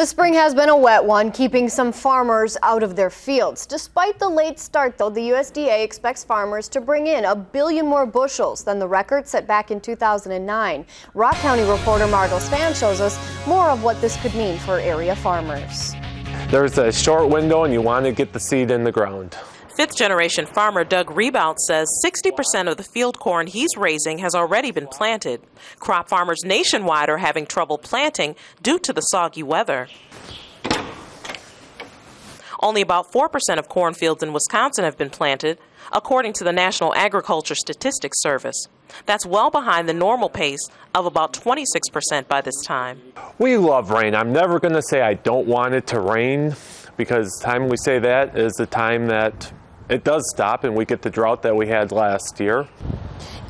The spring has been a wet one, keeping some farmers out of their fields. Despite the late start, though, the USDA expects farmers to bring in 1 billion more bushels than the record set back in 2009. Rock County reporter Margot Spann shows us more of what this could mean for area farmers. There's a short window and you want to get the seed in the ground. Fifth-generation farmer Doug Rebout says 60% of the field corn he's raising has already been planted. Crop farmers nationwide are having trouble planting due to the soggy weather. Only about 4% of cornfields in Wisconsin have been planted, according to the National Agriculture Statistics Service. That's well behind the normal pace of about 26% by this time. We love rain. I'm never going to say I don't want it to rain, because the time we say that is the time that it does stop and we get the drought that we had last year.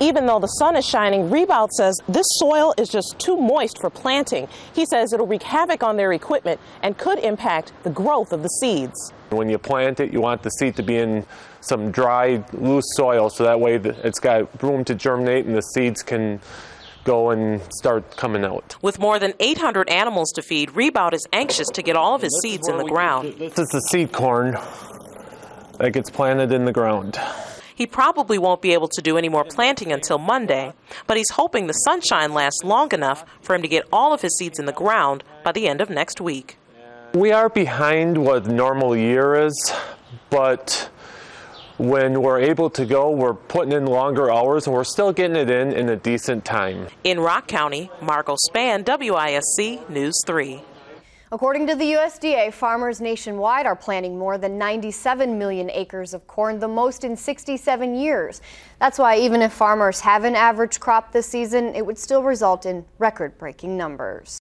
Even though the sun is shining, Rebout says this soil is just too moist for planting. He says it'll wreak havoc on their equipment and could impact the growth of the seeds. When you plant it, you want the seed to be in some dry, loose soil, so that way it's got room to germinate and the seeds can go and start coming out. With more than 800 animals to feed, Rebout is anxious to get all of his seeds in the ground. This is the seed corn that gets planted in the ground. He probably won't be able to do any more planting until Monday, but he's hoping the sunshine lasts long enough for him to get all of his seeds in the ground by the end of next week. We are behind what the normal year is, but when we're able to go, we're putting in longer hours and we're still getting it in a decent time. In Rock County, Margot Spann, WISC News 3. According to the USDA, farmers nationwide are planting more than 97 million acres of corn, the most in 67 years. That's why even if farmers have an average crop this season, it would still result in record-breaking numbers.